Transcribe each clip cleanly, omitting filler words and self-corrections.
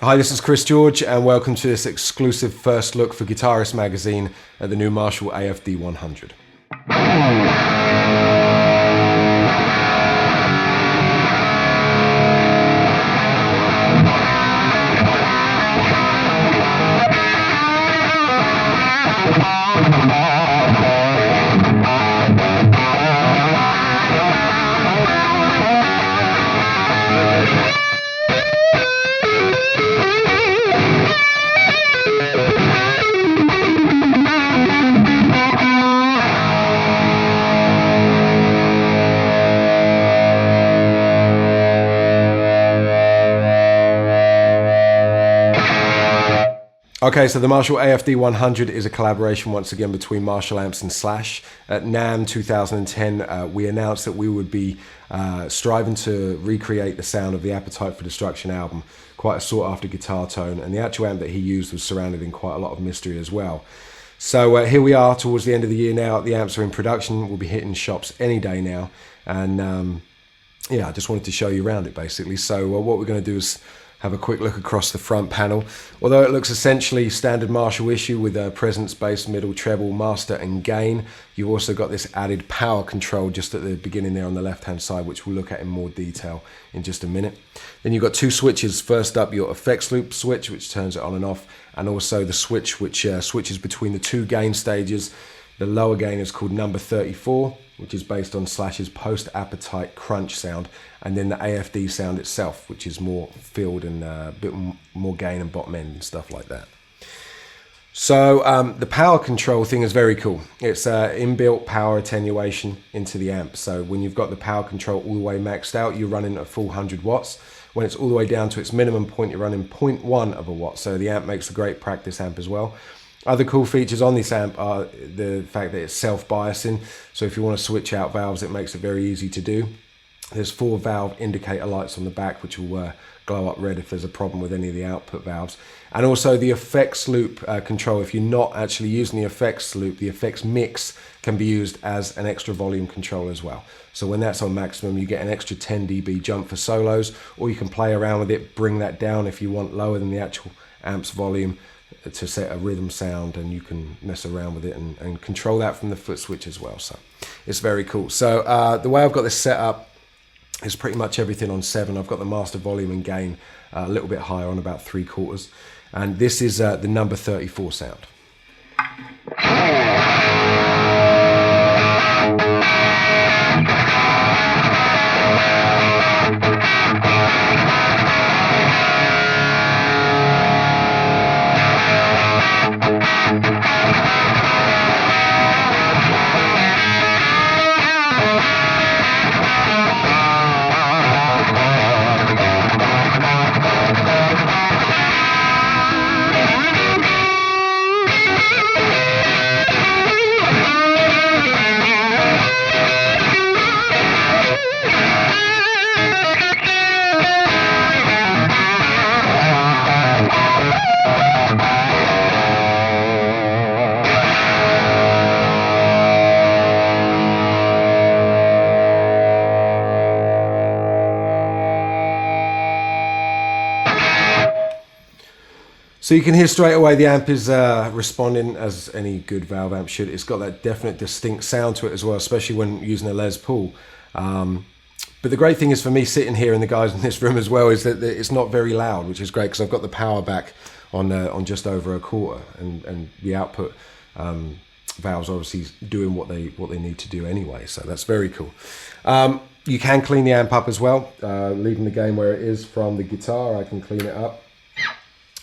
Hi, this is Chris George, and welcome to this exclusive first look for Guitarist Magazine at the new Marshall Afd 100. Okay, so the Marshall Afd 100 is a collaboration once again between Marshall Amps and Slash. At NAMM 2010, we announced that we would be striving to recreate the sound of the Appetite for Destruction album, quite a sought-after guitar tone, and the actual amp that he used was surrounded in quite a lot of mystery as well. So here we are towards the end of the year now. The amps are in production. We'll be hitting shops any day now, and yeah, I just wanted to show you around it basically. So what we're going to do is have a quick look across the front panel. Although it looks essentially standard Marshall issue with a presence, bass, middle, treble, master and gain, you've also got this added power control just at the beginning there on the left hand side, which we'll look at in more detail in just a minute. Then you've got two switches. First up, your effects loop switch, which turns it on and off, and also the switch which switches between the two gain stages. The lower gain is called number 34, which is based on Slash's post-Appetite crunch sound, and then the AFD sound itself, which is more filled and a bit more gain and bottom end and stuff like that. So the power control thing is very cool. It's inbuilt power attenuation into the amp. So when you've got the power control all the way maxed out, you're running a full 100 watts. When it's all the way down to its minimum point, you're running 0.1 of a watt. So the amp makes a great practice amp as well. Other cool features on this amp are the fact that it's self-biasing. So if you want to switch out valves, it makes it very easy to do. There's 4 valve indicator lights on the back, which will glow up red if there's a problem with any of the output valves. And also the effects loop control. If you're not actually using the effects loop, the effects mix can be used as an extra volume control as well. So when that's on maximum, you get an extra 10 dB jump for solos, or you can play around with it, bring that down if you want lower than the actual amp's volume to set a rhythm sound, and you can mess around with it and control that from the foot switch as well. So it's very cool. So the way I've got this set up is pretty much everything on 7. I've got the master volume and gain a little bit higher on about 3/4, and this is the number 34 sound. So you can hear straight away the amp is responding as any good valve amp should. It's got that definite distinct sound to it as well, especially when using a Les Paul. But the great thing is for me sitting here and the guys in this room as well is that it's not very loud, which is great because I've got the power back on just over 1/4, and the output valves obviously doing what they need to do anyway. So that's very cool. You can clean the amp up as well, leaving the gain where it is from the guitar. I can clean it up.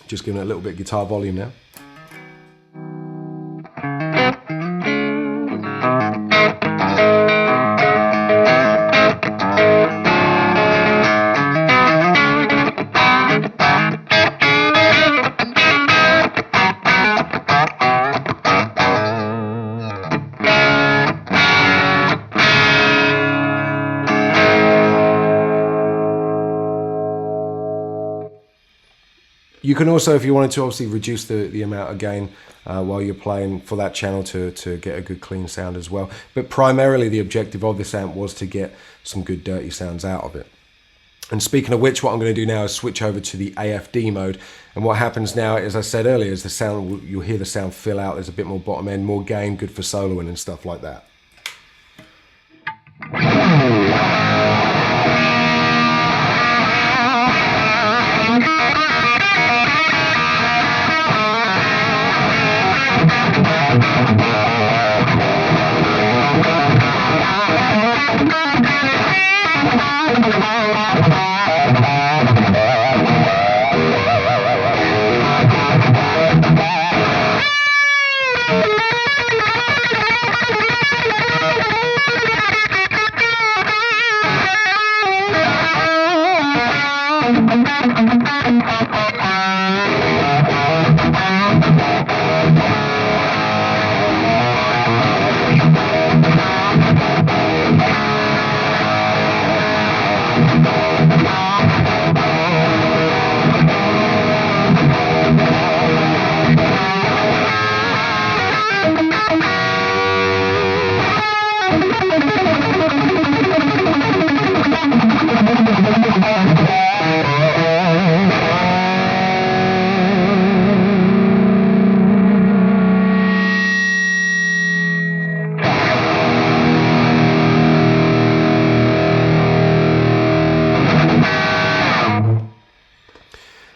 Just giving it a little bit of guitar volume now. You can also, if you wanted to, obviously reduce the amount of gain while you're playing for that channel to get a good clean sound as well. But primarily the objective of this amp was to get some good dirty sounds out of it. And speaking of which, what I'm going to do now is switch over to the AFD mode. And what happens now, as I said earlier, is the sound, you'll hear the sound fill out. There's a bit more bottom end, more gain, good for soloing and stuff like that.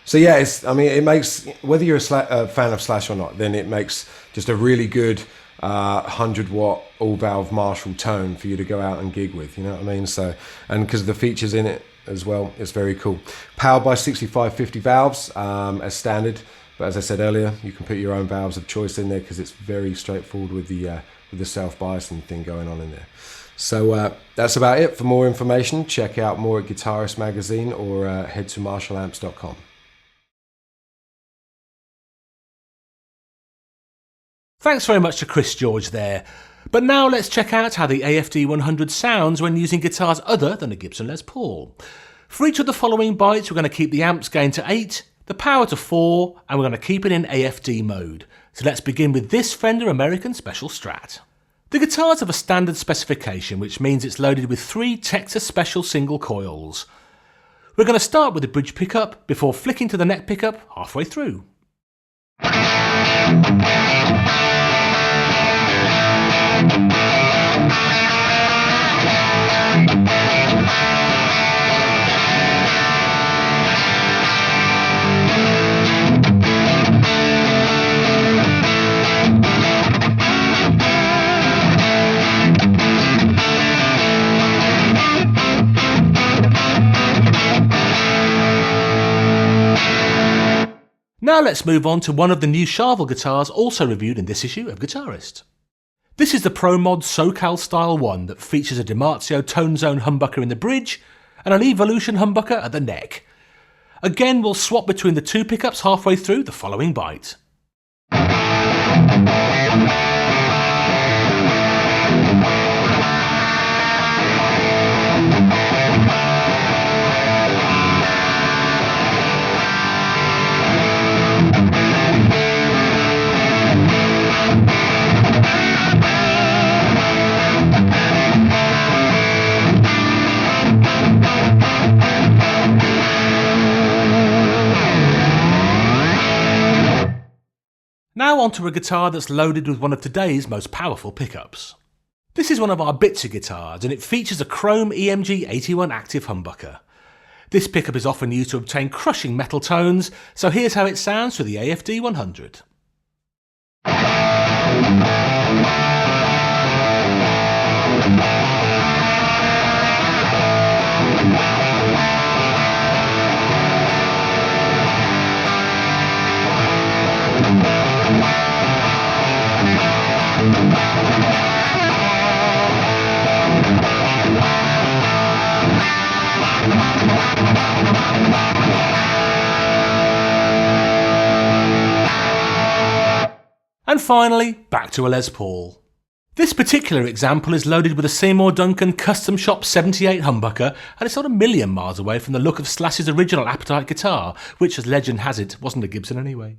So yeah, it makes, whether you're a fan of Slash or not, then it makes just a really good 100-watt all-valve Marshall tone for you to go out and gig with, you know what I mean? So, and because of the features in it as well, it's very cool. Powered by 6550 valves as standard, but as I said earlier, you can put your own valves of choice in there because it's very straightforward with the self-biasing thing going on in there. So that's about it. For more information, check out more at Guitarist Magazine or head to marshallamps.com. Thanks very much to Chris George there. But now let's check out how the AFD 100 sounds when using guitars other than a Gibson Les Paul. For each of the following bytes, we're going to keep the amps gain to 8, the power to 4, and we're going to keep it in AFD mode. So let's begin with this Fender American Special Strat. The guitars have a standard specification, which means it's loaded with 3 Texas Special single coils. We're going to start with the bridge pickup before flicking to the neck pickup halfway through. Now let's move on to one of the new Charvel guitars also reviewed in this issue of Guitarist. This is the Pro Mod SoCal Style 1 that features a DiMarzio Tone Zone humbucker in the bridge and an Evolution humbucker at the neck. Again, we'll swap between the 2 pickups halfway through the following byte. Now onto a guitar that's loaded with one of today's most powerful pickups. This is one of our Bitzer guitars and it features a chrome EMG 81 active humbucker. This pickup is often used to obtain crushing metal tones, so here's how it sounds through the AFD 100. And finally, back to a Les Paul. This particular example is loaded with a Seymour Duncan Custom Shop 78 humbucker, and it's not a million miles away from the look of Slash's original Appetite guitar, which, as legend has it, wasn't a Gibson anyway.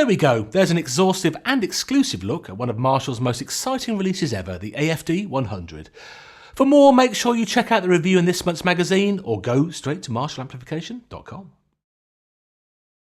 there we go, there's an exhaustive and exclusive look at one of Marshall's most exciting releases ever, the AFD 100. For more, make sure you check out the review in this month's magazine or go straight to marshallamplification.com.